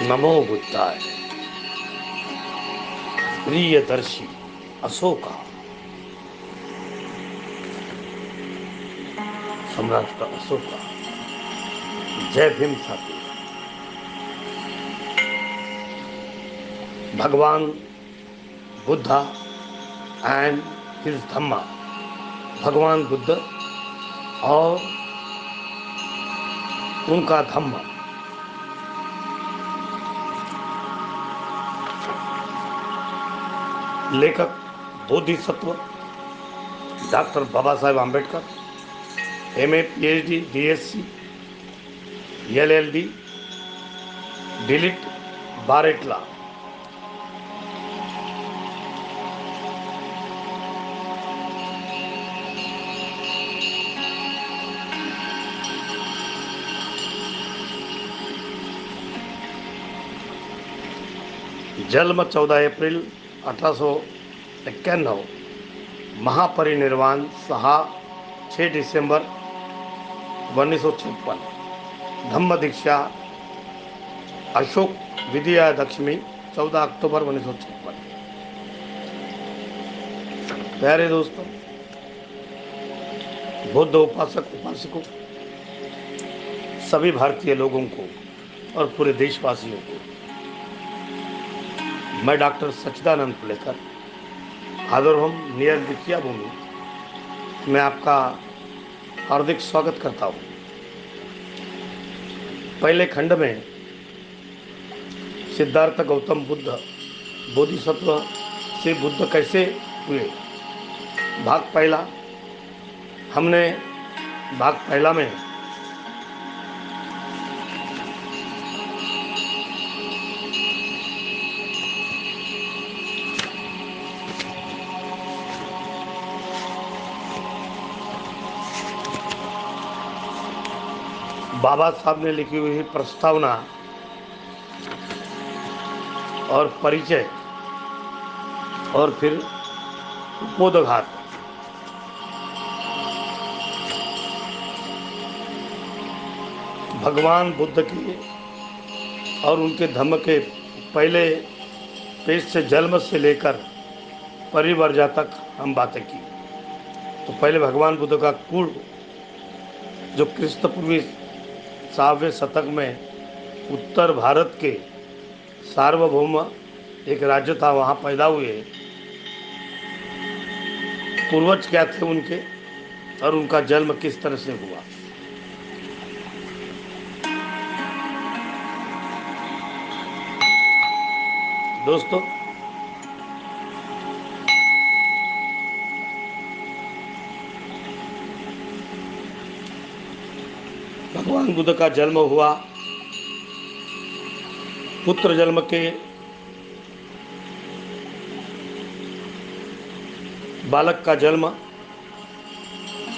नमो बुद्धाय। प्रियदर्शी अशोका, सम्राट अशोका, जय भीम साथी। भगवान बुद्धा एंड हिज धम्मा, भगवान बुद्ध और उनका धम्म। लेखक Bodhisattva doctor Baba Saheb Ambedkar, MA PhD DSc LLD DLitt bar at law. जन्म 14 एप्रिल 1891, महापरिनिर्वाण 6 डिसेंबर 1956, धम्म दीक्षा अशोक विद्या दक्षिणी 14 अक्टूबर 1956। प्यारे दोस्तों, बुद्ध उपासक उपासकों, सभी भारतीय लोगों को और पूरे देशवासियों को मैं डॉक्टर सच्चिदानंद फुलेकर, आदरहोम नियर दिखिया भूमि में आपका हार्दिक स्वागत करता हूँ। पहले खंड में सिद्धार्थ गौतम बुद्ध बोधिसत्व से बुद्ध कैसे हुए, भाग पहला। हमने भाग पहला में बाबा साहब ने लिखी हुई प्रस्तावना और परिचय और फिर उपोदघात, भगवान बुद्ध की और उनके धम्म के पहले पेज से जन्म से लेकर परिवर्जा तक हम बातें की। तो पहले भगवान बुद्ध का कुल, जो क्रिस्त पूर्वी 7वें शतक में उत्तर भारत के सार्वभौम एक राज्य था, वहाँ पैदा हुए। पूर्वज क्या थे उनके और उनका जन्म किस तरह से हुआ। दोस्तों, भगवान बुद्ध का जन्म हुआ, पुत्र जन्म के बालक का जन्म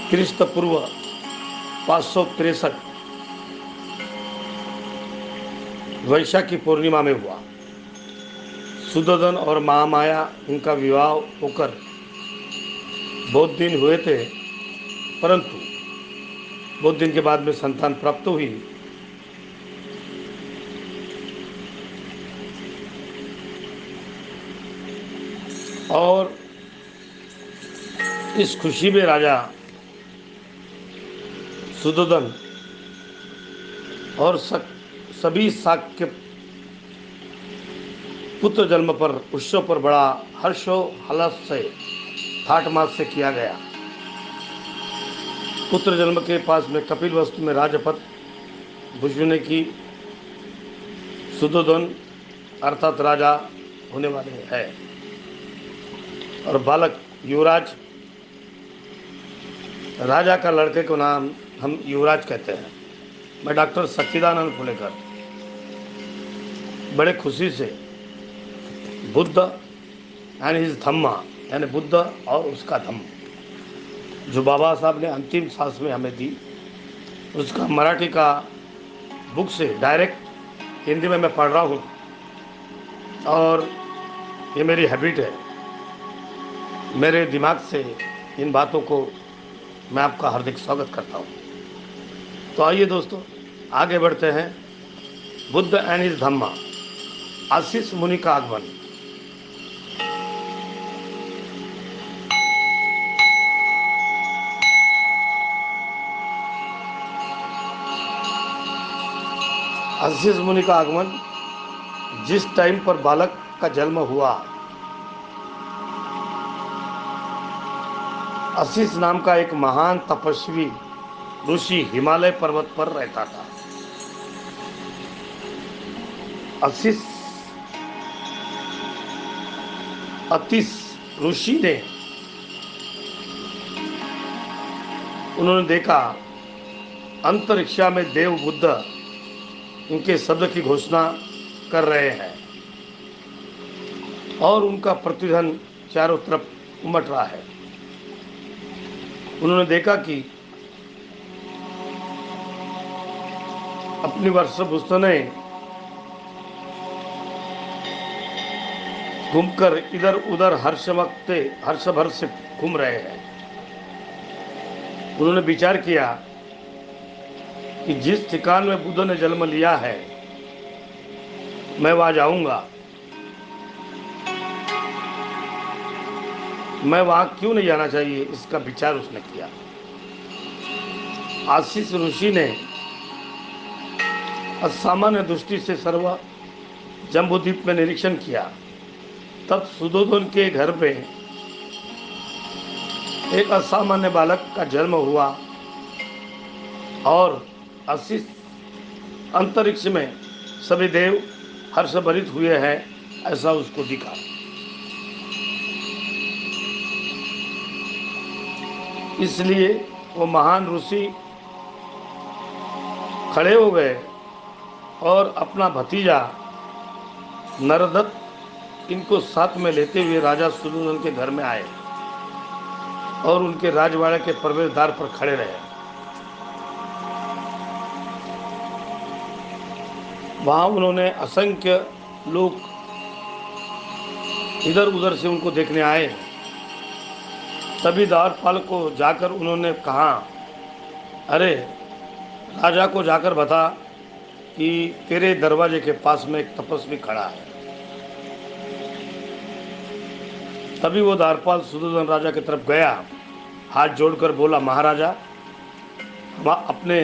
क्रिस्त पूर्व 563 वैशाखी पूर्णिमा में हुआ। सुदोधन और महामाया, उनका विवाह होकर बहुत दिन हुए थे, परंतु बहुत दिन के बाद में संतान प्राप्त हुई। और इस खुशी में राजा सुदोधन और सभी शाक के पुत्र जन्म पर उत्सव पर बड़ा हर्षोल्लास से ठाट मास से किया गया। पुत्र जन्म के पास में कपिल वस्तु में राजपथ भुजने की सुदोधन अर्थात राजा होने वाले हैं, और बालक युवराज, राजा का लड़के को नाम हम युवराज कहते हैं। मैं डॉक्टर सच्चिदानंद फुलेकर बड़े खुशी से बुद्ध एंड हिज धम्मा, यानी बुद्ध और उसका धम्म, जो बाबा साहब ने अंतिम सांस में हमें दी, उसका मराठी का बुक से डायरेक्ट हिंदी में मैं पढ़ रहा हूँ। और ये मेरी हैबिट है, मेरे दिमाग से इन बातों को मैं आपका हार्दिक स्वागत करता हूँ। तो आइए दोस्तों, आगे बढ़ते हैं। बुद्ध एंड हिज धम्मा। आशीष मुनि का आगमन। आशीष मुनि का आगमन जिस टाइम पर बालक का जन्म हुआ, आशीष नाम का एक महान तपस्वी ऋषि हिमालय पर्वत पर रहता था। आशीष अतीश ऋषि ने उन्होंने देखा अंतरिक्षा में देव बुद्ध उनके शब्द की घोषणा कर रहे हैं और उनका प्रतिध्वनि चारों तरफ उमड़ रहा है। उन्होंने देखा कि अपनी वर्षभूषणें घूमकर इधर उधर हर्ष भर से घूम रहे हैं। उन्होंने विचार किया कि जिस ठिकान में बुद्ध ने जन्म लिया है मैं वहां जाऊंगा। मैं वहां क्यों नहीं जाना चाहिए, इसका विचार उसने किया। आशीष ऋषि ने असामान्य दृष्टि से सर्व जम्बूद्वीप में निरीक्षण किया। तब सुदोधन के घर पे एक असामान्य बालक का जन्म हुआ और आशीष अंतरिक्ष में सभी देव हर्षभरित हुए हैं, ऐसा उसको दिखा। इसलिए वो महान ऋषि खड़े हो गए और अपना भतीजा नरदत्त इनको साथ में लेते हुए राजा सुदोधन के घर में आए और उनके राजवाड़े के प्रवेश द्वार पर खड़े रहे। वहां उन्होंने असंख्य लोग इधर उधर से उनको देखने आए। तभी द्वारपाल को जाकर उन्होंने कहा, अरे राजा को जाकर बता कि तेरे दरवाजे के पास में एक तपस्वी खड़ा है। तभी वो द्वारपाल सुदोधन राजा की तरफ गया, हाथ जोड़कर बोला, महाराजा अपने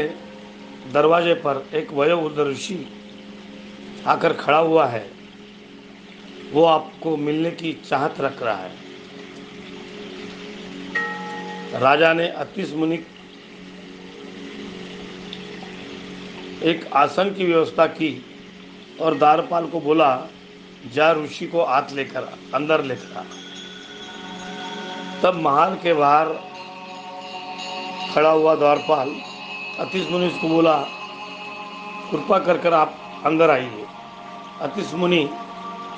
दरवाजे पर एक वयोवृद्ध ऋषि आकर खड़ा हुआ है, वो आपको मिलने की चाहत रख रहा है। राजा ने अतीश मुनि एक आसन की व्यवस्था की और द्वारपाल को बोला, जा ऋषि को हाथ लेकर अंदर लेकर आ। तब महल के बाहर खड़ा हुआ द्वारपाल अतीश मुनि को बोला, कृपा कर आप अंदर आइए। अतीश मुनि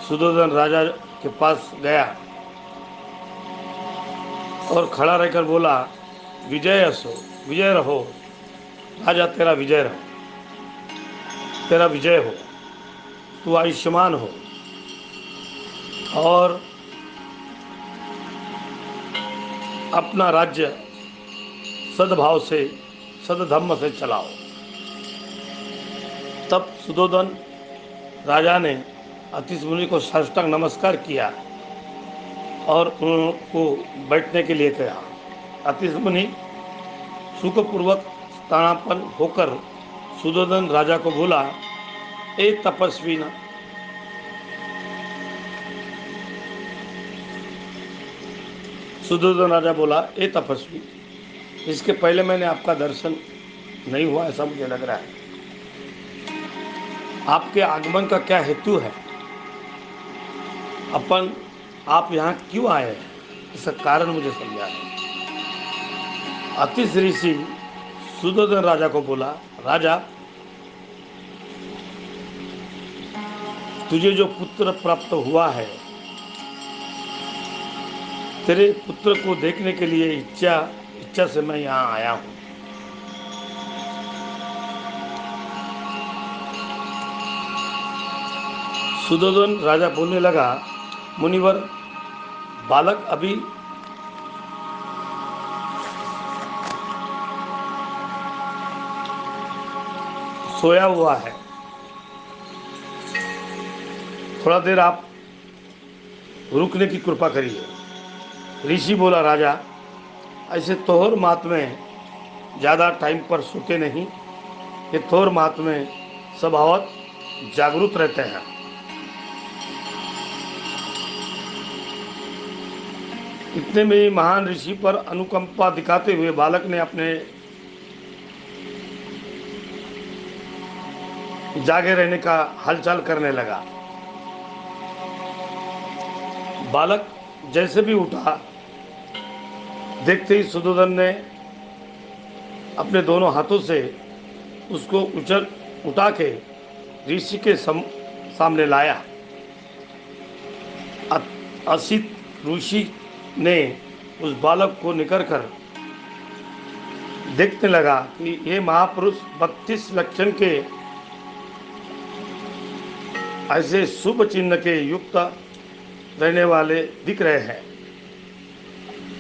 सुदोधन राजा के पास गया और खड़ा रहकर बोला, विजय असो, विजय रहो राजा, तेरा विजय रहो, तेरा विजय हो, तू आयुष्मान हो और अपना राज्य सद्भाव से सद्धम्म से चलाओ। तब सुदोधन राजा ने अतीश मुनि को साष्टांग नमस्कार किया और उनको बैठने के लिए कहा। अतीश मुनि सुखपूर्वक स्थानापन्न होकर सुदोधन राजा को बोला, ए तपस्वी ना, सुदोधन राजा बोला, ए तपस्वी, इसके पहले मैंने आपका दर्शन नहीं हुआ ऐसा मुझे लग रहा है। आपके आगमन का क्या हेतु है? आप यहाँ क्यों आए हैं? इसका कारण मुझे समझा है। अतीश ऋषि सुदोधन राजा को बोला, राजा तुझे जो पुत्र प्राप्त हुआ है, तेरे पुत्र को देखने के लिए इच्छा से मैं यहाँ आया हूँ। सुदोधन राजा बोलने लगा, मुनिवर, बालक अभी सोया हुआ है थोड़ा देर आप रुकने की कृपा करिए। ऋषि बोला, राजा ऐसे तोहर महात्मे ज़्यादा टाइम पर सोते नहीं, ये तोहर महात्मे स्वभावत जागरूक रहते हैं। इतने में ही महान ऋषि पर अनुकंपा दिखाते हुए बालक ने अपने जागे रहने का हलचल करने लगा। बालक जैसे भी उठा, देखते ही सुदोधन ने अपने दोनों हाथों से उसको उठा के ऋषि के सामने लाया। असित ऋषि ने उस बालक को निकर कर देखने लगा कि ये महापुरुष 32 लक्षण के ऐसे शुभ चिन्ह के युक्त रहने वाले दिख रहे हैं।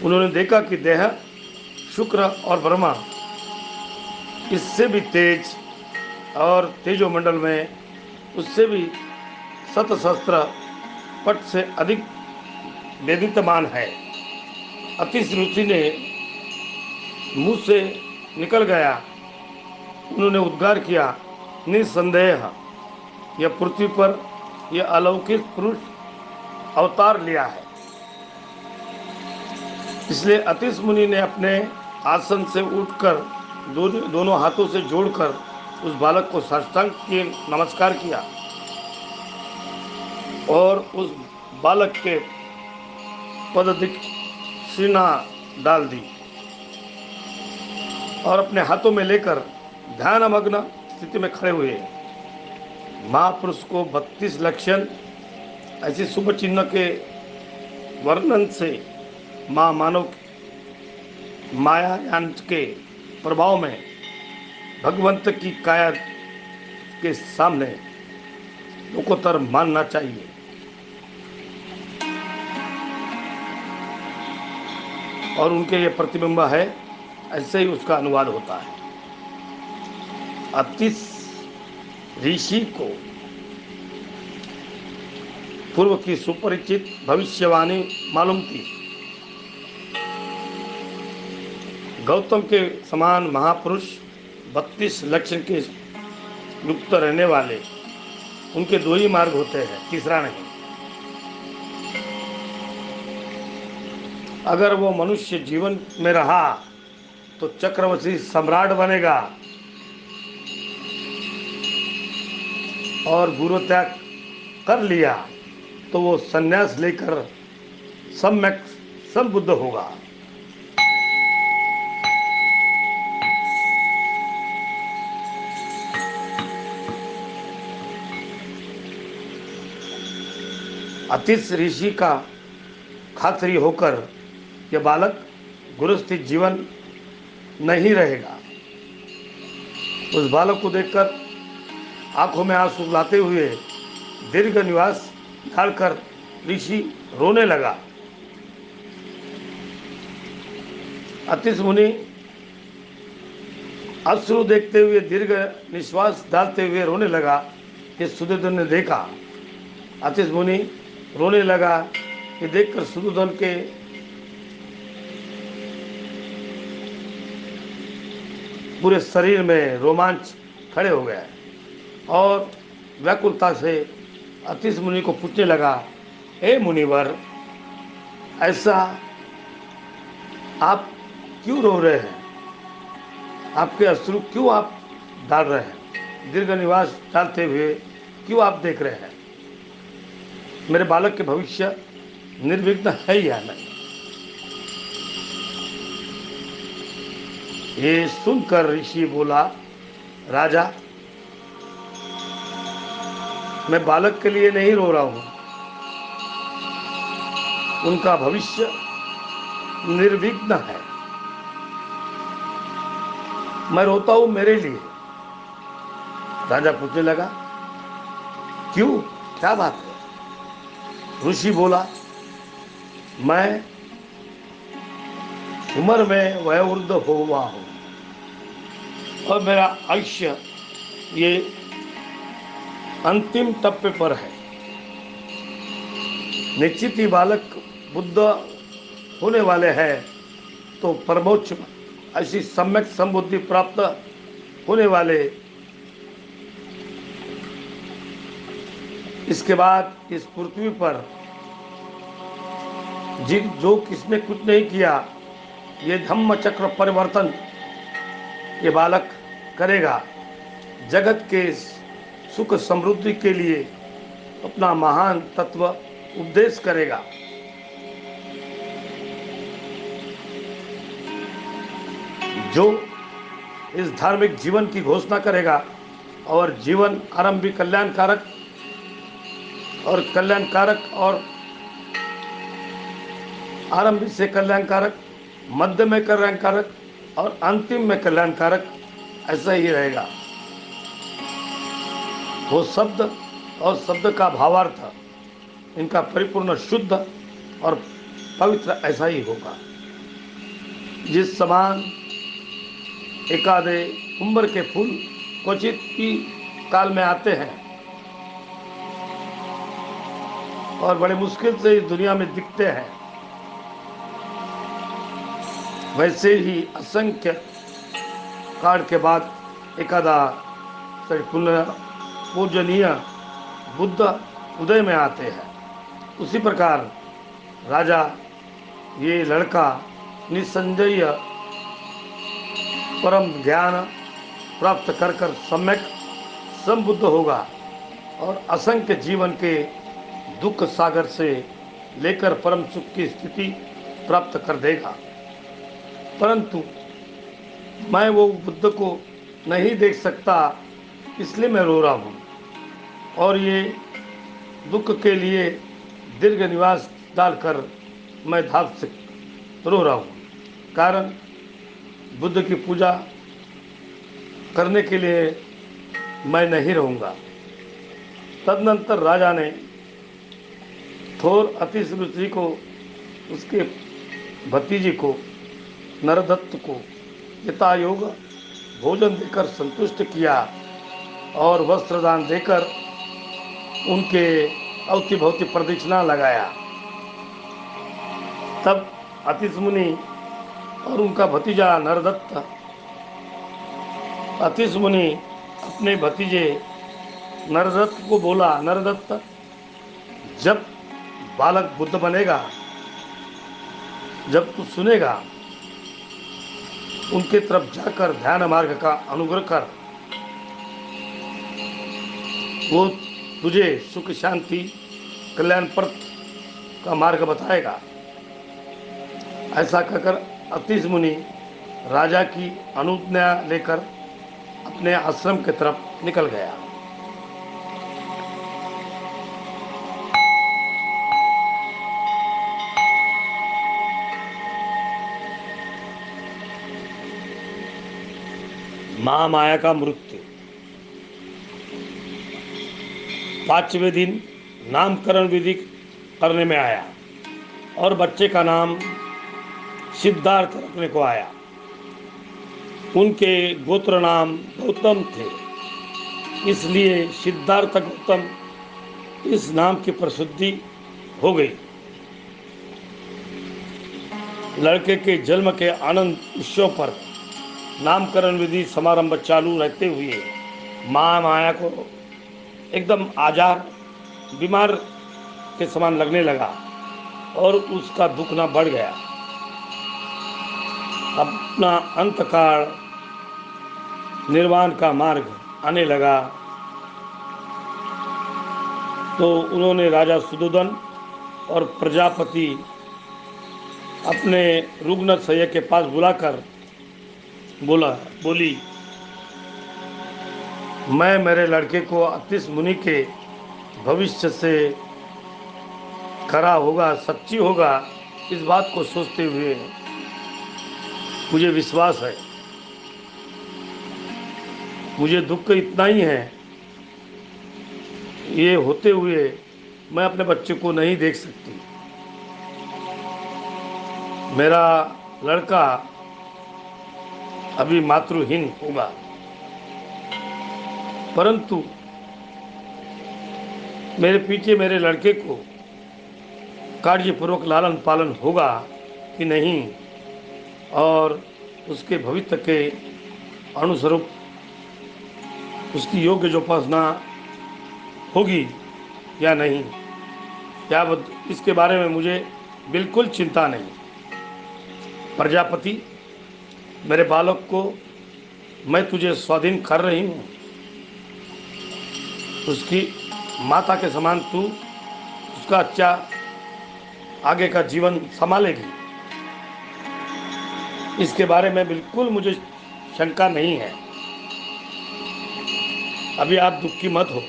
उन्होंने देखा कि देह, शुक्र और ब्रह्मा इससे भी तेज और तेजोमंडल में उससे भी शतसहस्त्र पट से अधिक वेदितमान है। अतिश ऋषि ने मुंह से निकल गया। उन्होंने उद्गार किया, निसंदेह यह पृथ्वी पर यह अलौकिक पुरुष अवतार लिया है। इसलिए अतिश मुनि ने अपने आसन से उठकर दोनों हाथों से जोड़कर उस बालक को साष्टांग किए नमस्कार किया और उस बालक के पददक्षिणा डाल दी और अपने हाथों में लेकर ध्यानमग्न स्थिति में खड़े हुए। महापुरुष को 32 लक्षण ऐसे शुभ चिन्ह के वर्णन से मानव मायायान के प्रभाव में भगवंत की काया के सामने लोकोत्तर मानना चाहिए। और उनके ये प्रतिबिंब है, ऐसे ही उसका अनुवाद होता है। अतिश ऋषि को पूर्व की सुपरिचित भविष्यवाणी मालूम थी। गौतम के समान महापुरुष 32 लक्षण के युक्त रहने वाले, उनके दो ही मार्ग होते हैं, तीसरा नहीं। अगर वो मनुष्य जीवन में रहा तो चक्रवर्ती सम्राट बनेगा और गुरु त्याग कर लिया तो वो संन्यास लेकर सम्यक संबुद्ध होगा। अतिश ऋषि का खात्री होकर यह बालक गृहस्थी जीवन नहीं रहेगा। उस बालक को देखकर आंखों में आंसू लाते हुए दीर्घ निवास डालकर ऋषि रोने लगा। अतिश मुनि अश्रु देखते हुए दीर्घ निश्वास डालते हुए रोने लगा। ये सुदोधन ने देखा। अतिश मुनि रोने लगा। ये देखकर सुदोधन के पूरे शरीर में रोमांच खड़े हो गया और व्याकुलता से अतिश मुनि को पूछने लगा, हे मुनिवर, ऐसा आप क्यों रो रहे हैं? आपके अश्रु क्यों आप डाल रहे हैं? दीर्घ निवास डालते हुए क्यों आप देख रहे हैं? मेरे बालक के भविष्य निर्विघ्न है या नहीं? ये सुनकर ऋषि बोला, राजा, मैं बालक के लिए नहीं रो रहा हूं, उनका भविष्य निर्विघ्न है। मैं रोता हूं मेरे लिए। राजा पूछने लगा, क्यों, क्या बात है? ऋषि बोला, मैं उम्र में वयोवृद्ध हुआ हूं और मेरा आयुष्य ये अंतिम टप्पे पर है। निश्चित ही बालक बुद्ध होने वाले हैं तो परमोच्च ऐसी सम्यक संबुद्धि प्राप्त होने वाले। इसके बाद इस पृथ्वी पर जो किसने कुछ नहीं किया, ये धम्म चक्र परिवर्तन ये बालक करेगा। जगत के सुख समृद्धि के लिए अपना महान तत्व उपदेश करेगा। जो इस धार्मिक जीवन की घोषणा करेगा और जीवन आरंभी कल्याणकारक और आरंभी से कल्याणकारक, मध्य में कल्याणकारक और अंतिम में कल्याणकारक, ऐसा ही रहेगा। वो शब्द और शब्द का भावार्थ इनका परिपूर्ण शुद्ध और पवित्र ऐसा ही होगा। जिस समान एकादे उम्र के फूल क्वचित ही काल में आते हैं और बड़े मुश्किल से इस दुनिया में दिखते हैं, वैसे ही असंख्य काल के बाद एकादा पूजनीय बुद्ध उदय में आते हैं। उसी प्रकार राजा ये लड़का निसंदेह परम ज्ञान प्राप्त कर सम्यक संबुद्ध होगा और असंख्य जीवन के दुख सागर से लेकर परम सुख की स्थिति प्राप्त कर देगा। परंतु मैं वो बुद्ध को नहीं देख सकता, इसलिए मैं रो रहा हूँ और ये दुख के लिए दीर्घ निवास डालकर मैं धाप से रो रहा हूँ। कारण बुद्ध की पूजा करने के लिए मैं नहीं रहूँगा। तदनंतर राजा ने थोर अतिश्री को, उसके भतीजे को नरदत्त को यथायोग भोजन देकर संतुष्ट किया और वस्त्रदान देकर उनके अवति भवति प्रदक्षिणा लगाया। तब अतिश मुनि और उनका भतीजा नरदत्त, अतिश मुनि अपने भतीजे नरदत्त को बोला, नरदत्त जब बालक बुद्ध बनेगा, जब तू सुनेगा, उनके तरफ जाकर ध्यान मार्ग का अनुग्रह कर, वो तुझे सुख शांति कल्याणप्रद का मार्ग बताएगा। ऐसा कहकर अतिश मुनि राजा की अनुज्ञा लेकर अपने आश्रम की तरफ निकल गया। महामाया का मृत्यु। 5वें दिन नामकरण विधि करने में आया और बच्चे का नाम सिद्धार्थ रखने को आया। उनके गोत्र नाम गौतम थे, इसलिए सिद्धार्थ गौतम इस नाम की प्रसिद्धि हो गई। लड़के के जन्म के आनंद उत्सव पर नामकरण विधि समारंभ चालू रहते हुए महामाया को एकदम आजार बीमार के समान लगने लगा और उसका दुख न बढ़ गया। अपना अंतकाल निर्वाण का मार्ग आने लगा तो उन्होंने राजा सुदोधन और प्रजापति अपने रुग्ण शैया के पास बुलाकर बोली, मैं मेरे लड़के को अतिश मुनि के भविष्य से खरा होगा, सच्ची होगा, इस बात को सोचते हुए मुझे विश्वास है। मुझे दुख इतना ही है, ये होते हुए मैं अपने बच्चे को नहीं देख सकती। मेरा लड़का अभी मातृहीन होगा, परंतु मेरे पीछे मेरे लड़के को कार्यपूर्वक लालन पालन होगा कि नहीं, और उसके भविष्य के अनुस्वरूप उसकी योग्य जो उपासना होगी या नहीं, इसके बारे में मुझे बिल्कुल चिंता नहीं। प्रजापति, मेरे बालक को मैं तुझे स्वाधीन कर रही हूँ, उसकी माता के समान तू उसका अच्छा आगे का जीवन संभालेगी, इसके बारे में बिल्कुल मुझे शंका नहीं है। अभी आप दुखी मत हो।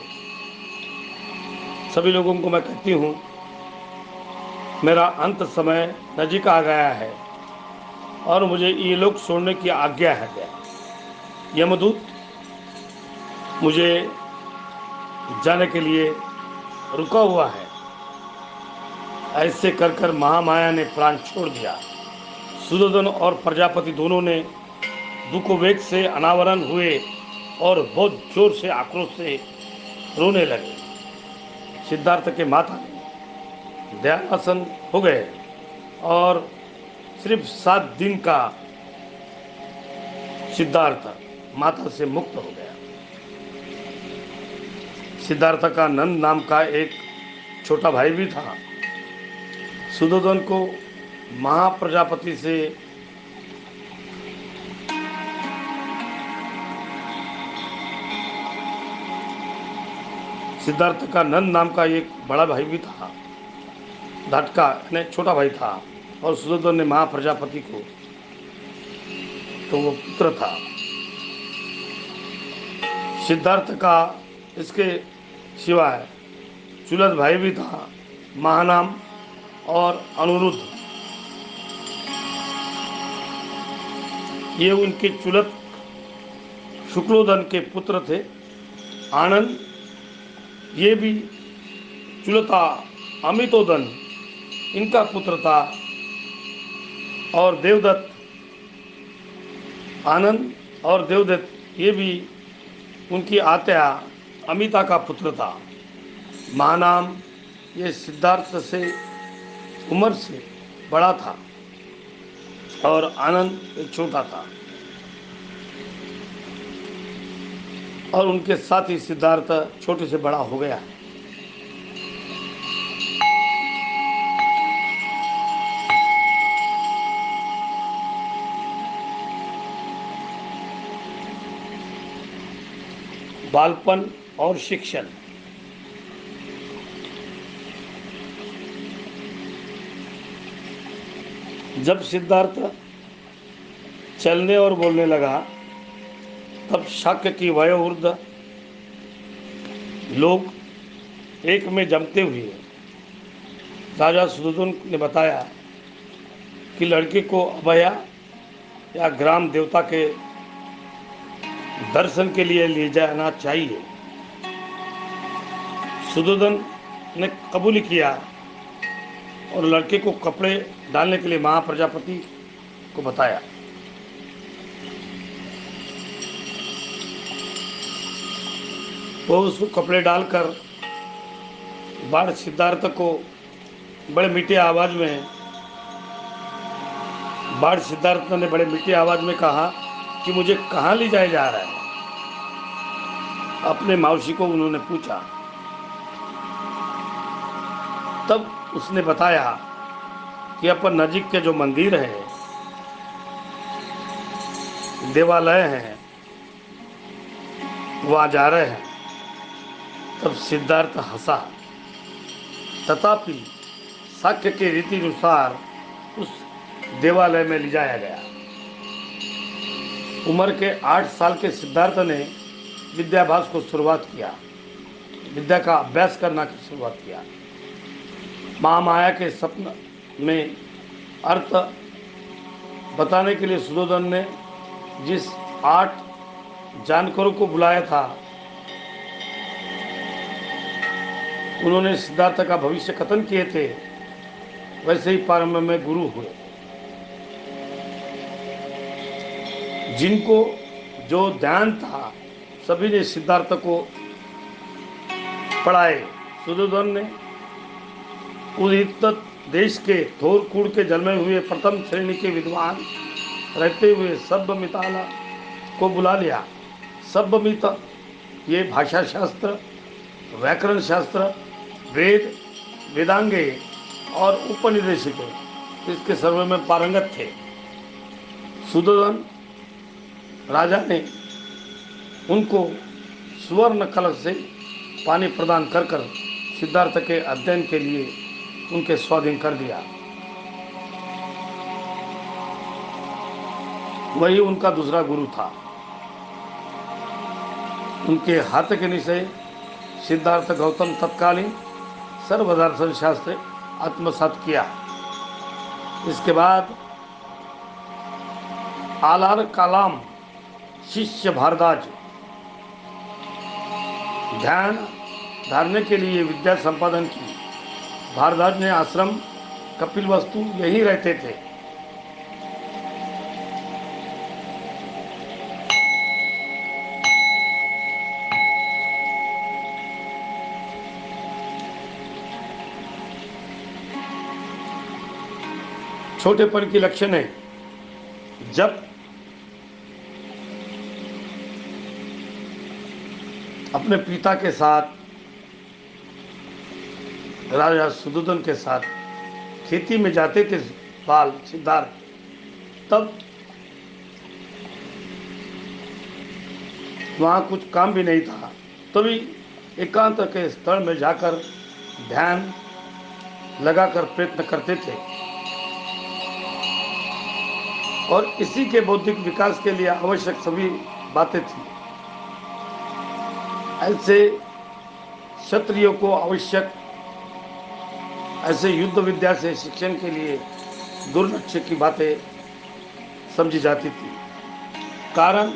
सभी लोगों को मैं कहती हूँ, मेरा अंत समय नजीक आ गया है और मुझे ये लोग छोड़ने की आज्ञा है। यमदूत मुझे जाने के लिए रुका हुआ है। ऐसे कर कर महामाया ने प्राण छोड़ दिया। सुदोधन और प्रजापति दोनों ने दुख वेग से अनावरण हुए और बहुत जोर से आक्रोश से रोने लगे। सिद्धार्थ के माता ध्यानासन हो गए और सिर्फ 7 दिन का सिद्धार्थ माता से मुक्त हो गया। सिद्धार्थ का नंद नाम का एक छोटा भाई भी था। सुदोधन को महाप्रजापति से सिद्धार्थ का नंद नाम का एक बड़ा भाई भी था, धटका यानी छोटा भाई था, और सुदोधन ने महाप्रजापति को तो वो पुत्र था। सिद्धार्थ का इसके सिवाय चुलत भाई भी था, महानाम और अनुरुद्ध। ये उनके चुलत शुक्लोदन के पुत्र थे। आनंद ये भी चुलता अमितोदन इनका पुत्र था, और देवदत्त, आनंद और देवदत्त ये भी उनकी आत्या अमिता का पुत्र था। महानाम ये सिद्धार्थ से उम्र से बड़ा था और आनंद एक छोटा था, और उनके साथ ही सिद्धार्थ छोटे से बड़ा हो गया। बालपन और शिक्षण। जब सिद्धार्थ चलने और बोलने लगा, तब शाक्य की वयोवृद्ध लोग एक में जमते हुए राजा सुदोधन ने बताया कि लड़के को अभया या ग्राम देवता के दर्शन के लिए ले जाना चाहिए। सुदोधन ने कबूल किया और लड़के को कपड़े डालने के लिए महाप्रजापति को बताया। वो उसको कपड़े डालकर बाढ़ सिद्धार्थ को बड़े मीठे आवाज में कहा कि मुझे कहाँ ले जाया जा रहा है। अपने मौसी को उन्होंने पूछा। तब उसने बताया कि अपन नजीक के जो मंदिर है, देवालय हैं, वहाँ जा रहे हैं। तब सिद्धार्थ हंसा। तथापि शाक्य के रीति अनुसार उस देवालय में ले जाया गया। उम्र के 8 साल के सिद्धार्थ ने विद्याभ्यास को शुरुआत किया, विद्या का अभ्यास करना की शुरुआत किया। महामाया के स्वप्न में अर्थ बताने के लिए सुदोधन ने जिस 8 जानकारों को बुलाया था, उन्होंने सिद्धार्थ का भविष्य कथन किए थे। वैसे ही प्रारंभ में गुरु हुए, जिनको जो ध्यान था सभी ने सिद्धार्थ को पढ़ाए। सुदोधन ने उदित देश के थोरकुड़ के जन्मे हुए प्रथम श्रेणी के विद्वान रहते हुए सभ्यमिताला को बुला लिया। सभ्यमित ये भाषा शास्त्र, व्याकरण शास्त्र, वेद, वेदांगे और उपनिदेशिक इसके सर्वे में पारंगत थे। सुदोधन राजा ने उनको सुवर्ण कलश से पानी प्रदान कर कर सिद्धार्थ के अध्ययन के लिए उनके स्वाधीन कर दिया। वही उनका दूसरा गुरु था। उनके हाथ के नीचे सिद्धार्थ गौतम तत्कालीन सर्वदर्शन शास्त्र आत्मसात किया। इसके बाद आलार कालाम शिष्य भारद्वाज ध्यान धारने के लिए विद्या संपादन की। भारद्वाज ने आश्रम कपिलवस्तु यहीं रहते थे। छोटेपन की लक्षण है। जब अपने पिता के साथ राजा सुदोधन के साथ खेती में जाते थे बाल सिद्धार्थ, तब वहाँ कुछ काम भी नहीं था, तभी एकांत के स्थल में जाकर ध्यान लगाकर प्रयत्न करते थे और इसी के बौद्धिक विकास के लिए आवश्यक सभी बातें थी। ऐसे क्षत्रियों को आवश्यक ऐसे युद्ध विद्या से शिक्षण के लिए दुर्लक्ष्य की बातें समझी जाती थी। कारण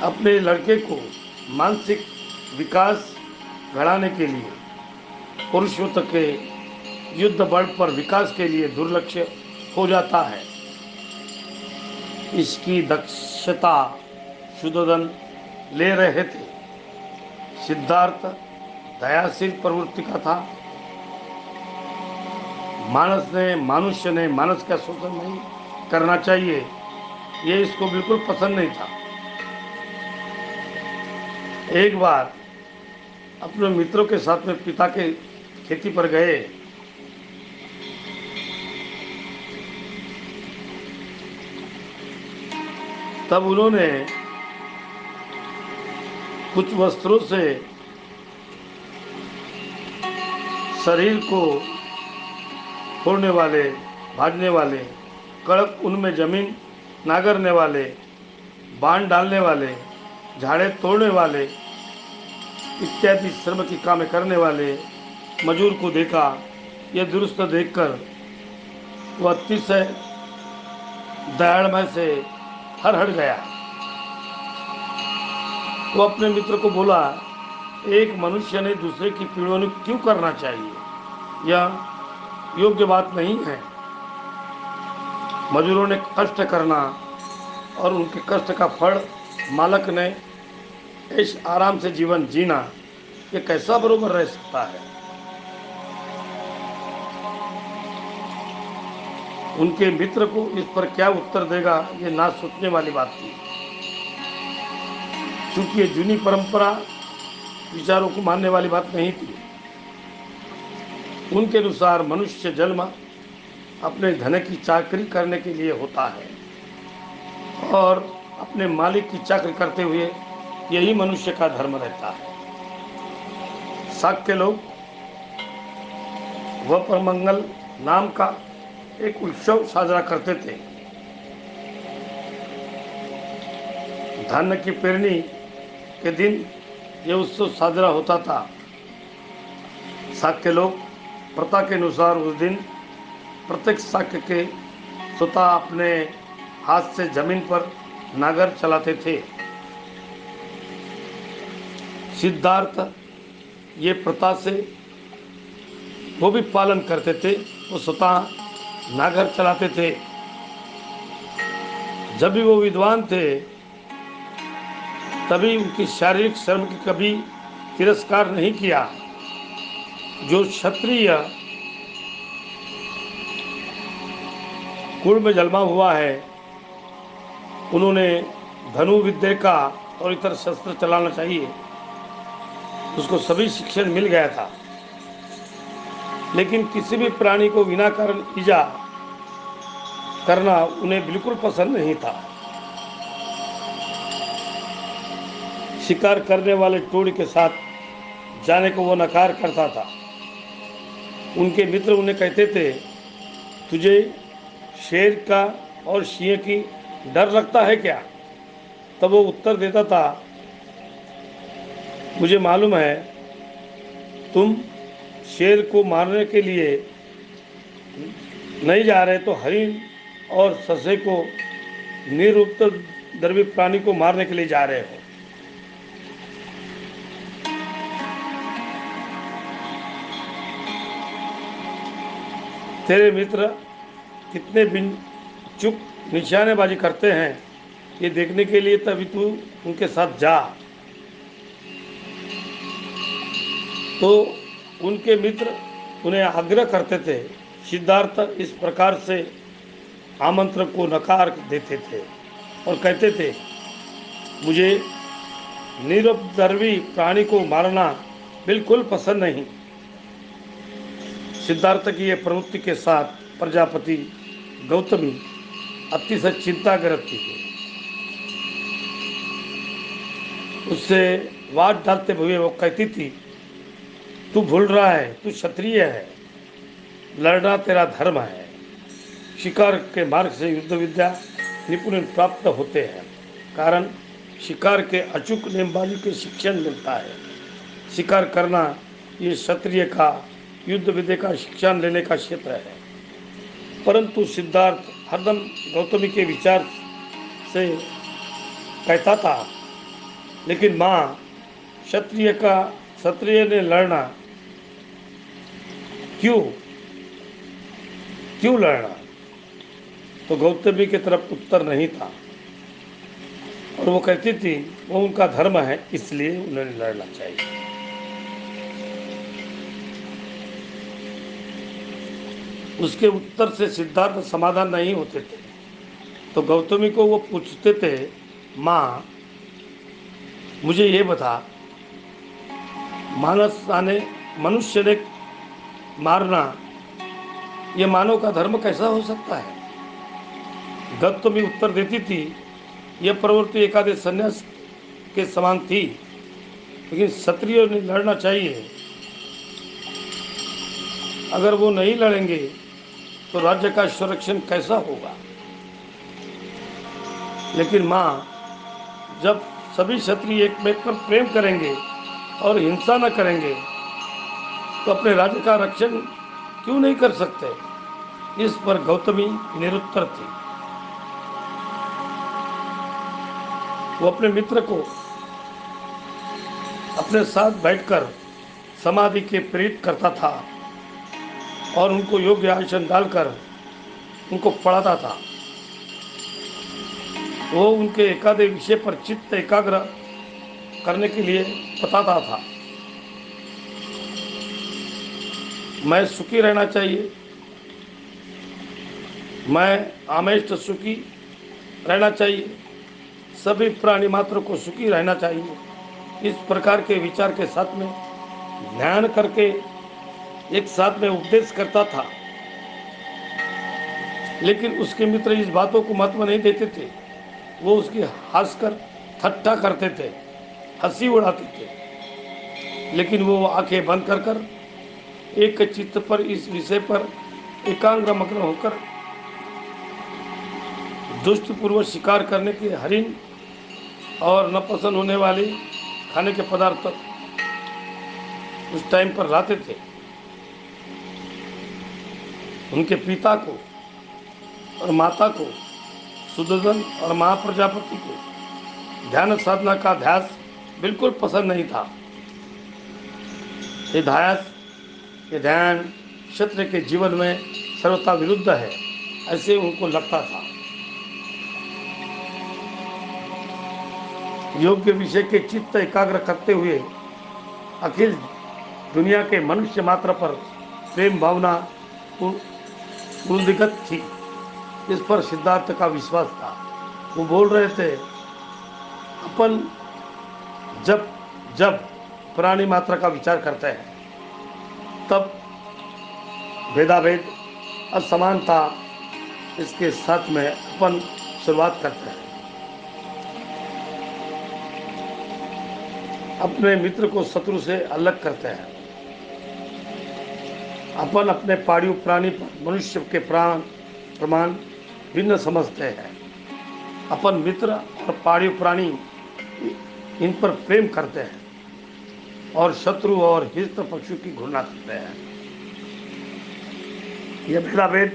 अपने लड़के को मानसिक विकास बढ़ाने के लिए पुरुषों के युद्ध बल पर विकास के लिए दुर्लक्ष्य हो जाता है। इसकी दक्षता सुदोधन ले रहे थे। सिद्धार्थ दयाशील प्रवृत्ति का था। मनुष्य ने मानस का शोषण नहीं करना चाहिए, ये इसको बिल्कुल पसंद नहीं था। एक बार अपने मित्रों के साथ में पिता के खेती पर गए। तब उन्होंने कुछ वस्त्रों से शरीर को फोड़ने वाले, भाजने वाले, कड़क उनमें जमीन नागरने वाले, बाण डालने वाले, झाड़े तोड़ने वाले इत्यादि श्रम की काम करने वाले मजूर को देखा। यह दुरुस्त देखकर वह अतिशय दयामय से हट गया। वो अपने मित्र को बोला, एक मनुष्य ने दूसरे की पीड़न क्यों करना चाहिए? यह योग्य बात नहीं है। मजूरों ने कष्ट करना और उनके कष्ट का फल मालक ने इस आराम से जीवन जीना, ये कैसा बरोबर रह सकता है? उनके मित्र को इस पर क्या उत्तर देगा, ये ना सोचने वाली बात थी। क्योंकि ये जूनी परंपरा विचारों को मानने वाली बात नहीं थी। उनके अनुसार मनुष्य जन्म अपने धन की चाकरी करने के लिए होता है और अपने मालिक की चाकरी करते हुए यही मनुष्य का धर्म रहता है। शाक्य लोग वपरमंगल नाम का एक उत्सव साजरा करते थे। धान की पेरनी के दिन यह उत्सव साजरा होता था। शाक्य लोग प्रथा के अनुसार उस दिन प्रत्येक शाक्य के स्वतः अपने हाथ से जमीन पर नागर चलाते थे। सिद्धार्थ ये प्रथा से वो भी पालन करते थे, वो स्वतः नागर चलाते थे। जब भी वो विद्वान थे तभी उनकी शारीरिक श्रम की कभी तिरस्कार नहीं किया। जो क्षत्रिय कुल में जन्मा हुआ है, उन्होंने धनु विद्या का और इतर शस्त्र चलाना चाहिए, उसको सभी शिक्षण मिल गया था। लेकिन किसी भी प्राणी को बिना कारण ईजा करना उन्हें बिल्कुल पसंद नहीं था। शिकार करने वाले टोली के साथ जाने को वो नकार करता था। उनके मित्र उन्हें कहते थे, तुझे शेर का और सिंह की डर लगता है क्या? तब वो उत्तर देता था, मुझे मालूम है तुम शेर को मारने के लिए नहीं जा रहे, तो हरिण और ससे को निरुपद्रवी प्राणी को मारने के लिए जा रहे हो। तेरे मित्र कितने बिन चुप निशानेबाजी करते हैं, ये देखने के लिए तभी तू उनके साथ जा। तो उनके मित्र उन्हें आग्रह करते थे। सिद्धार्थ इस प्रकार से आमंत्रण को नकार देते थे और कहते थे, मुझे निरुपद्रवी प्राणी को मारना बिल्कुल पसंद नहीं। सिद्धार्थ की यह प्रवृत्ति के साथ प्रजापति गौतमी अतिशय चिंताग्रस्त थी। उससे वाद डालते हुए वो कहती थी, तू भूल रहा है, तू क्षत्रिय है, लड़ना तेरा धर्म है। शिकार के मार्ग से युद्ध विद्या निपुण प्राप्त होते हैं, कारण शिकार के अचूक नेमबाजी के शिक्षण मिलता है। शिकार करना ये क्षत्रिय का युद्ध विद्या का शिक्षण लेने का क्षेत्र है। परंतु सिद्धार्थ हरदम गौतमी के विचार से कहता था, लेकिन माँ, क्षत्रिय ने लड़ना क्यों लड़ना? तो गौतमी की तरफ उत्तर नहीं था और वो कहती थी वो उनका धर्म है, इसलिए उन्हें लड़ना चाहिए। उसके उत्तर से सिद्धार्थ समाधान नहीं होते थे, तो गौतमी को वो पूछते थे, माँ मुझे ये बता, मनुष्य ने मारना ये मानव का धर्म कैसा हो सकता है? गौतमी उत्तर देती थी, यह प्रवृत्ति एकादश संन्यास के समान थी, लेकिन क्षत्रियों ने लड़ना चाहिए। अगर वो नहीं लड़ेंगे तो राज्य का संरक्षण कैसा होगा? लेकिन माँ, जब सभी क्षत्रिय एक में पर प्रेम करेंगे और हिंसा न करेंगे तो अपने राज्य का रक्षण क्यों नहीं कर सकते? इस पर गौतमी निरुत्तर थी। वो अपने मित्र को अपने साथ बैठकर समाधि के प्रेरित करता था और उनको योग्य आसन डालकर उनको पढ़ाता था। वो उनके एकादश विषय पर चित्त एकाग्र करने के लिए बताता था। मैं सुखी रहना चाहिए, मैं आमेष्ट सुखी रहना चाहिए, सभी प्राणी मात्र को सुखी रहना चाहिए। इस प्रकार के विचार के साथ में ध्यान करके एक साथ में उपदेश करता था। लेकिन उसके मित्र इस बातों को महत्व नहीं देते थे। वो उसकी हंसकर ठट्ठा करते थे, हंसी उड़ाते थे। लेकिन वो आंखें बंद कर कर एक चित्त पर इस विषय पर एकाग्र मग्न होकर दुष्टपूर्वक शिकार करने के हरिण और न पसंद होने वाले खाने के पदार्थ उस टाइम पर लाते थे। उनके पिता को और माता को, सुदर्शन और महाप्रजापति को ध्यान साधना का अध्यास बिल्कुल पसंद नहीं था। ये ध्यान क्षत्रिय के जीवन में सर्वथा विरुद्ध है, ऐसे उनको लगता था। योग्य विषय के चित्त एकाग्र करते हुए अखिल दुनिया के मनुष्य मात्र पर प्रेम भावना उन्दिगत थी, इस पर सिद्धार्थ का विश्वास था। वो बोल रहे थे, अपन जब जब प्राणी मात्रा का विचार करते हैं तब भेदाभेद असमानता इसके साथ में अपन शुरुआत करते हैं। अपने मित्र को शत्रु से अलग करते हैं। अपन अपने पाळीव प्राणी पर मनुष्य के प्रमाण भिन्न समझते हैं। अपन मित्र और पाळीव प्राणी इन पर प्रेम करते हैं और शत्रु और हिंस्र पक्षियों की घृणा करते हैं। यह भेदाभेद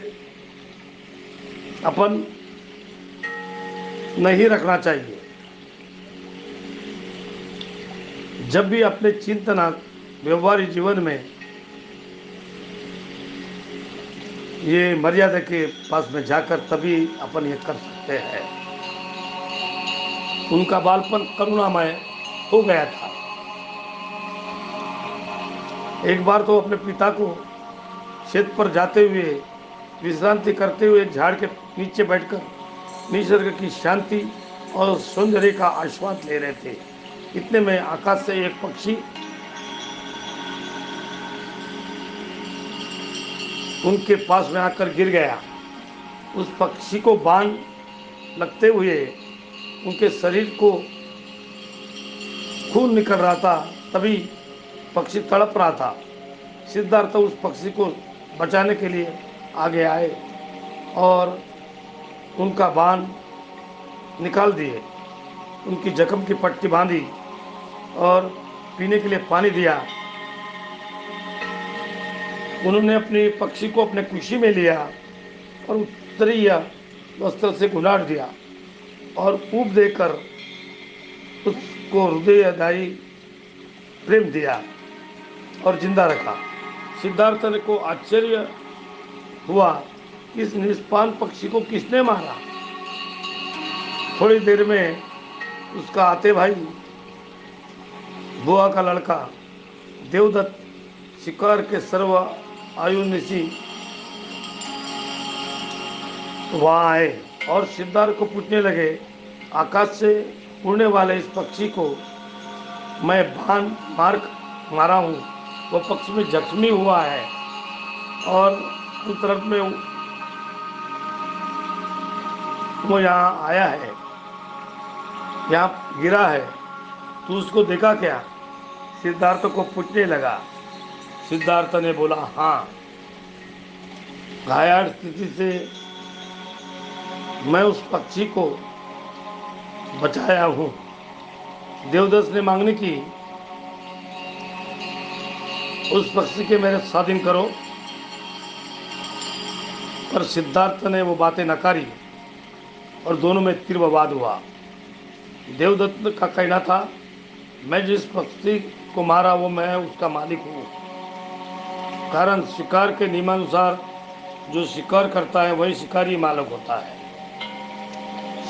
अपन नहीं रखना चाहिए। जब भी अपने चिंतनात्मक व्यवहारिक जीवन में ये मर्यादा के पास में जाकर तभी अपन ये कर सकते हैं। उनका बालपन करुणामय हो गया था। एक बार तो अपने पिता को खेत पर जाते हुए विश्रांति करते हुए एक झाड़ के नीचे बैठकर निसर्ग की शांति और सौंदर्य का आस्वाद ले रहे थे। इतने में आकाश से एक पक्षी उनके पास में आकर गिर गया। उस पक्षी को बाण लगते हुए उनके शरीर को खून निकल रहा था। तभी पक्षी तड़प रहा था। सिद्धार्थ उस पक्षी को बचाने के लिए आगे आए और उनका बाण निकाल दिए, उनकी जख्म की पट्टी बांधी और पीने के लिए पानी दिया। उन्होंने अपने पक्षी को अपने कुशी में लिया और उत्तरीय वस्त्र से गुलाट दिया और ऊब देकर उसको हृदयदायी प्रेम दिया और जिंदा रखा। सिद्धार्थ को आश्चर्य हुआ, इस निष्पान पक्षी को किसने मारा। थोड़ी देर में उसका आते भाई बुआ का लड़का देवदत्त शिकार के सर्व आयुनिशी वहाँ आए और सिद्धार्थ को पूछने लगे, आकाश से उड़ने वाले इस पक्षी को मैं बाण मारा हूँ, वो पक्षी में जख्मी हुआ है और तुरंत में वो यहाँ आया है, यहाँ गिरा है, तू उसको देखा क्या? सिद्धार्थ को पूछने लगा। सिद्धार्थ ने बोला, हाँ, घायल स्थिति से मैं उस पक्षी को बचाया हूँ। देवदत्त ने मांगनी की, उस पक्षी के मेरे स्वाधीन करो, पर सिद्धार्थ ने वो बातें नकारी और दोनों में तीव्र विवाद हुआ। देवदत्त का कहना था, मैं जिस पक्षी को मारा वो मैं उसका मालिक हूँ, कारण शिकार के नियमानुसार जो शिकार करता है वही शिकारी मालिक होता है।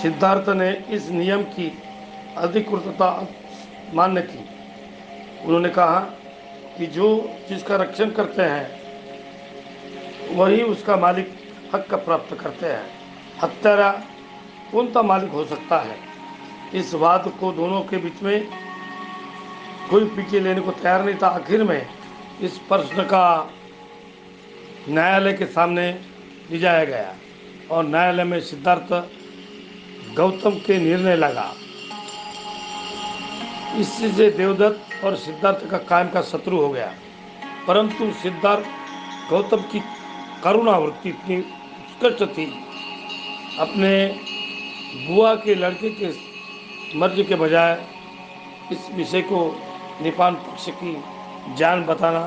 सिद्धार्थ ने इस नियम की अधिकृतता मान्य की। उन्होंने कहा कि जो जिसका रक्षण करते हैं वही उसका मालिक हक प्राप्त करते हैं। हत्यारा कौन सा मालिक हो सकता है? इस बात को दोनों के बीच में कोई पीछे लेने को तैयार नहीं था। आखिर में इस प्रश्न का न्यायालय के सामने ले जाया गया और न्यायालय में सिद्धार्थ गौतम के निर्णय लगा। इससे देवदत्त और सिद्धार्थ का कायम का शत्रु हो गया, परंतु सिद्धार्थ गौतम की करुणावृत्ति इतनी उत्कृष्ट थी, अपने बुआ के लड़के के मर्जी के बजाय इस विषय को निपान पक्ष की जान बताना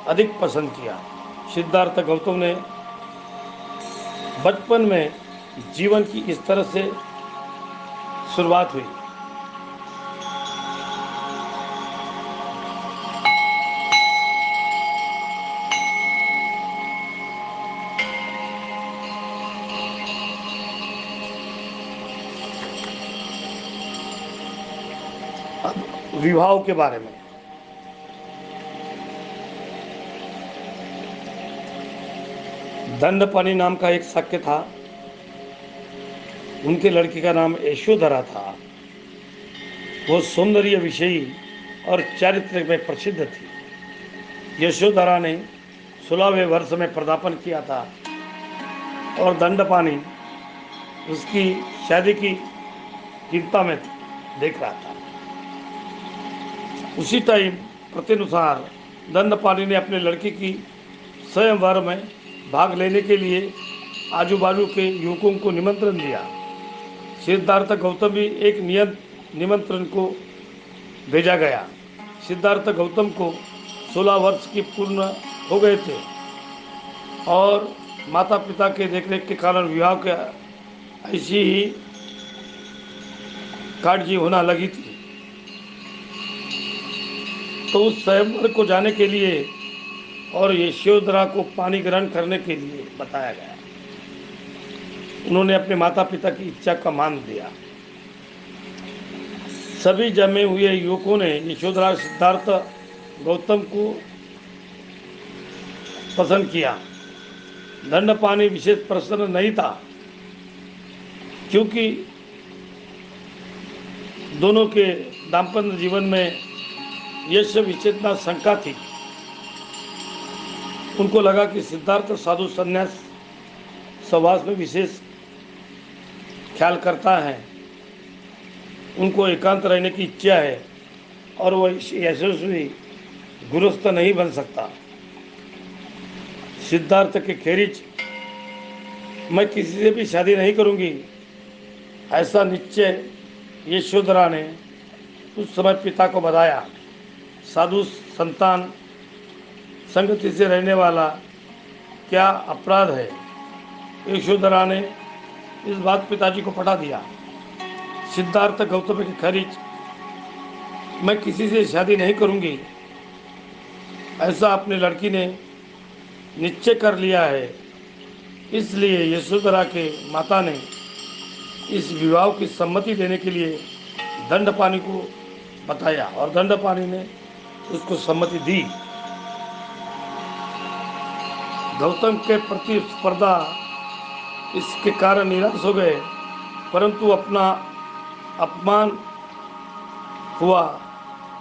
अधिक पसंद किया। सिद्धार्थ गौतम ने बचपन में जीवन की इस तरह से शुरुआत हुई। अब विवाह के बारे में, दंडपाणि नाम का एक शाक्य था। उनके लड़की का नाम यशोधरा था। वो सौंदर्य विषयी और चारित्र में प्रसिद्ध थी। यशोधरा ने 16वें वर्ष में पदार्पण किया था और दंडपाणि उसकी शादी की चिंता में देख रहा था। उसी टाइम प्रतिनुसार दंडपाणि ने अपने लड़की की स्वयंवर में भाग लेने के लिए आजू बाजू के युवकों को निमंत्रण दिया। सिद्धार्थ गौतम भी एक निमंत्रण को भेजा गया। सिद्धार्थ गौतम को 16 वर्ष की पूर्ण हो गए थे और माता पिता के देखरेख के कारण विवाह के ऐसी ही काटजी होना लगी थी। तो उस स्वयंवर को जाने के लिए और यशोधरा को पानी ग्रहण करने के लिए बताया गया। उन्होंने अपने माता पिता की इच्छा का मान दिया। सभी जमे हुए युवकों ने यशोधरा सिद्धार्थ गौतम को पसंद किया। दंडपाणि विशेष प्रसन्न नहीं था क्योंकि दोनों के दाम्पत्य जीवन में यश विचेतना शंका थी। उनको लगा कि सिद्धार्थ साधु संन्यास सहवास में विशेष ख्याल करता है, उनको एकांत रहने की इच्छा है और वह यशस्वी गृहस्थ नहीं बन सकता। सिद्धार्थ के खेरिज मैं किसी से भी शादी नहीं करूंगी, ऐसा निश्चय यशोधरा ने उस समय पिता को बताया। साधु संतान संगति से रहने वाला क्या अपराध है? यशोधरा ने इस बात पिताजी को पता दिया। सिद्धार्थ गौतम की खरीज मैं किसी से शादी नहीं करूंगी, ऐसा अपनी लड़की ने निश्चय कर लिया है। इसलिए यशोधरा के माता ने इस विवाह की सम्मति देने के लिए दंडपाणि को बताया और दंडपाणि ने उसको सम्मति दी। गौतम के प्रतिस्पर्धा इसके कारण निराश हो गए, परंतु अपना अपमान हुआ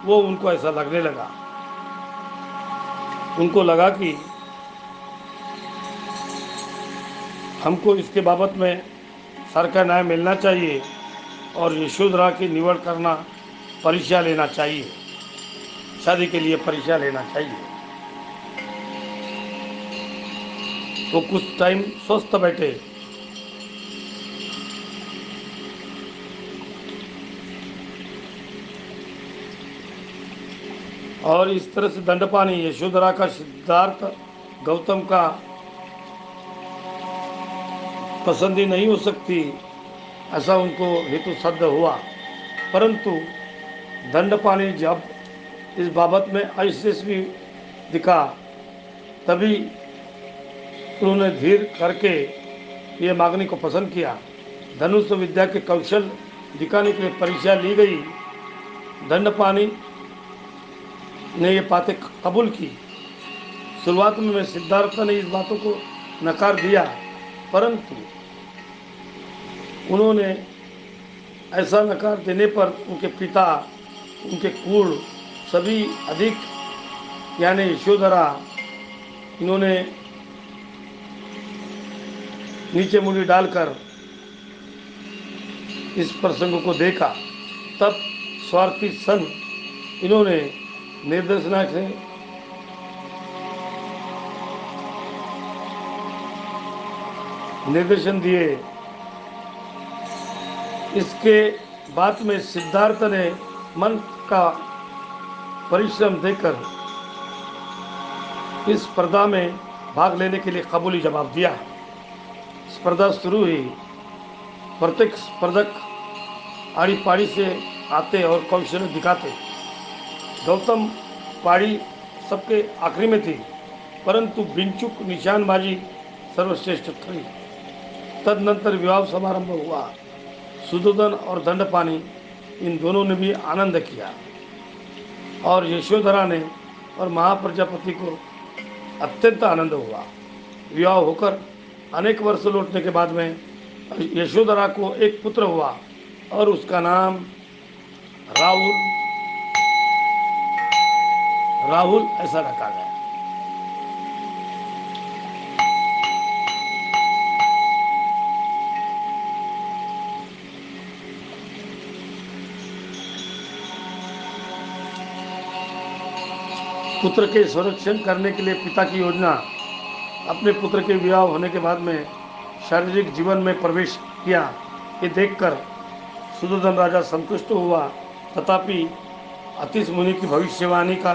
वो उनको ऐसा लगने लगा। उनको लगा कि हमको इसके बाबत में सर का न्याय मिलना चाहिए और यशोधरा की निवड़ करना परीक्षा लेना चाहिए, शादी के लिए परीक्षा लेना चाहिए। वो कुछ टाइम स्वस्थ बैठे। और इस तरह से दंडपाणि यशोधरा का सिद्धार्थ गौतम का पसंदी नहीं हो सकती, ऐसा उनको हेतु सिद्ध हुआ। परंतु दंडपाणि जब इस बाबत में अयशस्वी दिखा, तभी उन्होंने धीर करके ये मांगने को पसंद किया। धनुष विद्या के कौशल दिखाने के लिए परीक्षा ली गई। दंडपाणि ने ये बातें कबूल की। शुरुआत में सिद्धार्थ ने इस बातों को नकार दिया, परंतु उन्होंने ऐसा नकार देने पर उनके पिता, उनके कुल सभी अधिक यानी यशोधरा, इन्होंने नीचे मुड़ी डालकर इस प्रसंग को देखा। तब स्वार्थी सन इन्होंने निर्देशना से निर्देशन दिए। इसके बाद में सिद्धार्थ ने मन का परिश्रम देकर इस स्पर्धा में भाग लेने के लिए कबूली जवाब दिया। स्पर्धा शुरू हुई। प्रत्येक स्पर्धक आड़ी पाड़ी से आते और कौशल दिखाते। गौतम पाड़ी सबके आखिरी में थी, परंतु बिनचुक निशानबाजी सर्वश्रेष्ठ थी। तदनंतर विवाह समारंभ हुआ। सुदोधन और दंडपाणि इन दोनों ने भी आनंद किया और यशोधरा ने और महाप्रजापति को अत्यंत आनंद हुआ। विवाह होकर अनेक वर्ष लौटने के बाद में यशोधरा को एक पुत्र हुआ और उसका नाम राहुल राहुल ऐसा रखा गया। पुत्र के संरक्षण करने के लिए पिता की योजना अपने पुत्र के विवाह होने के बाद में शारीरिक जीवन में प्रवेश किया, ये देखकर सुदर्शन राजा संतुष्ट हुआ। तथापि अतिश मुनि की भविष्यवाणी का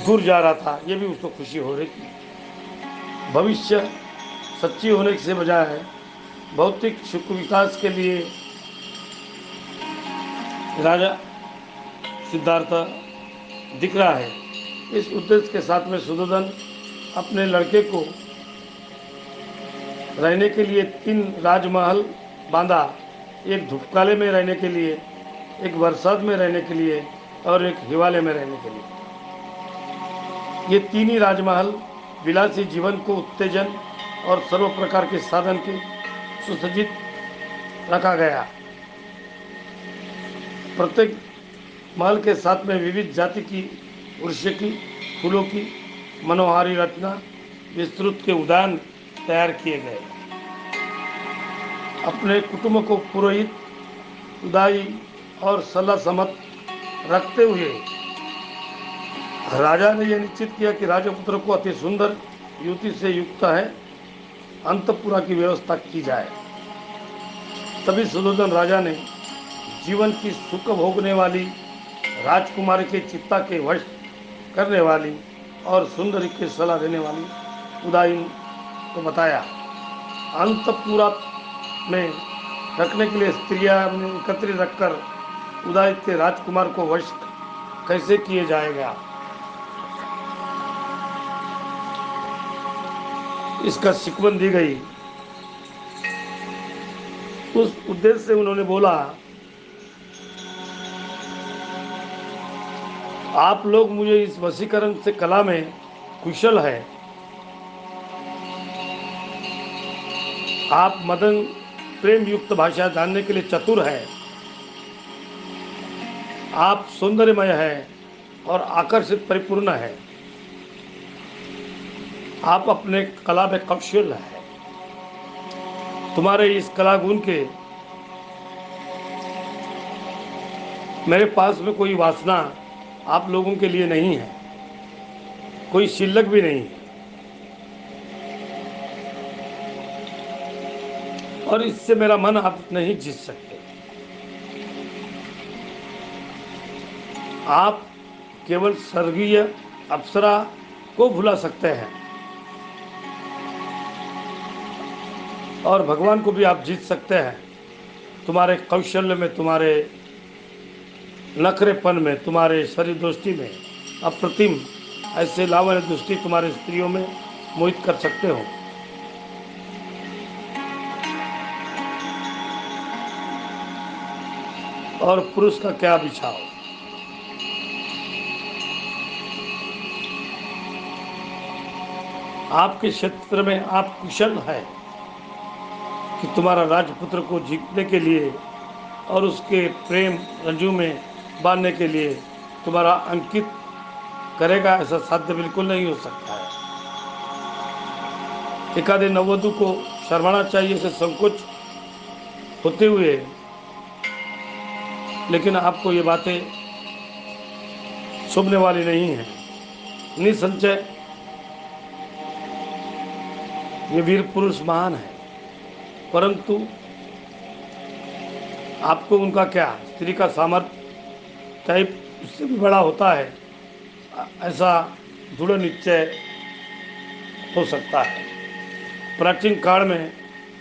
दूर जा रहा था, ये भी उसको खुशी हो रही थी। भविष्य सच्ची होने से बजाय भौतिक सुख विकास के लिए राजा सिद्धार्थ दिख रहा है। इस उद्देश्य के साथ में सुदर्शन अपने लड़के को रहने के लिए 3 राजमहल बांधा, एक धूपकाले में रहने के लिए, एक बरसात में रहने के लिए और एक हिवालय में रहने के लिए। ये 3 ही राजमहल विलासी जीवन को उत्तेजन और सर्व प्रकार के साधन के सुसज्जित रखा गया। प्रत्येक महल के साथ में विविध जाति की वृक्ष की, फूलों की मनोहारी रचना विस्तृत के उद्यान तैयार किए गए। अपने कुटुंब को पुरोहित, उदाई और सलाह समत रखते हुए राजा ने यह निश्चित किया कि राजपुत्र को अति सुंदर युवती से युक्त है अंतपुरा की व्यवस्था की जाए। तभी सुदर्शन राजा ने जीवन की सुख भोगने वाली राजकुमारी के चित्ता के वश करने वाली और सुंदरी की सलाह देने वाली उदायन को बताया। अंतपुरा में रखने के लिए स्त्रियां एकत्रित रखकर उदायित के राजकुमार को वश कैसे किए जाएगा, इसका शिकवन दी गई। उस उद्देश्य से उन्होंने बोला, आप लोग मुझे इस वशीकरण से कला में कुशल है, आप मदन प्रेम युक्त भाषा जानने के लिए चतुर है, आप सौंदर्यमय है और आकर्षित परिपूर्ण है, आप अपने कला में कौशल है। तुम्हारे इस कला गुण के मेरे पास में कोई वासना आप लोगों के लिए नहीं है, कोई शिल्लक भी नहीं है, और इससे मेरा मन आप नहीं जीत सकते। आप केवल स्वर्गीय अप्सरा को भुला सकते हैं और भगवान को भी आप जीत सकते हैं। तुम्हारे कौशल्य में, तुम्हारे नखरेपन में, तुम्हारे शरीर दोस्ती में अप्रतिम ऐसे लावण्य दृष्टि तुम्हारे स्त्रियों में मोहित कर सकते हो। और पुरुष का क्या बिछाओ, आपके क्षेत्र में आप कुशल है कि तुम्हारा राजपुत्र को जीतने के लिए और उसके प्रेम रंजू में बांधने के लिए तुम्हारा अंकित करेगा, ऐसा साध्य बिल्कुल नहीं हो सकता है। एकादे नववधु को शर्माना चाहिए से संकोच होते हुए, लेकिन आपको ये बातें शोभने वाली नहीं है। निसंचय ये वीर पुरुष महान है, परंतु आपको उनका क्या, स्त्री का सामर्थ्य टाइप उससे भी बड़ा होता है, ऐसा दृढ़ निश्चय हो सकता है। प्राचीन काल में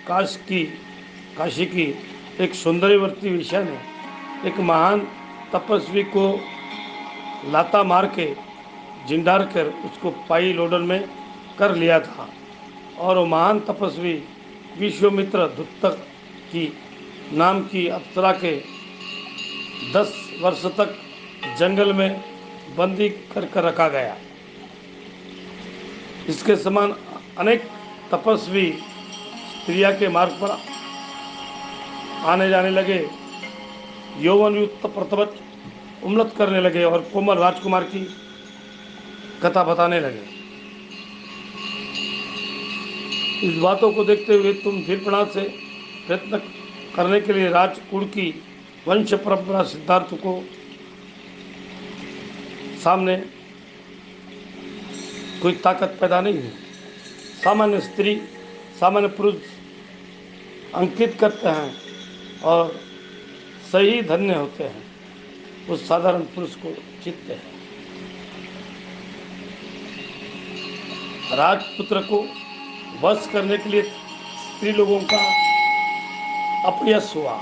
काशी की एक सौंदर्यवर्ती वेश्या ने एक महान तपस्वी को लाता मार के झिंडार कर उसको पाई लोडन में कर लिया था, और वो महान तपस्वी विश्वामित्र दुत्तक की नाम की अप्सरा के 10 वर्ष तक जंगल में बंदी कर रखा गया। इसके समान अनेक तपस्वी स्त्रिया के मार्ग पर आने जाने लगे, यौवन युक्त प्रतवत उमलत करने लगे और कोमल राजकुमार की कथा बताने लगे। इस बातों को देखते हुए तुम धीरपणाद से प्रयत्न करने के लिए राजकुल की वंश परंपरा सिद्धार्थ को सामने कोई ताकत पैदा नहीं हुई। सामान्य स्त्री सामान्य पुरुष अंकित करते हैं और सही धन्य होते हैं, उस साधारण पुरुष को जीतते हैं। राजपुत्र को वश करने के लिए स्त्री लोगों का अपयश हुआ।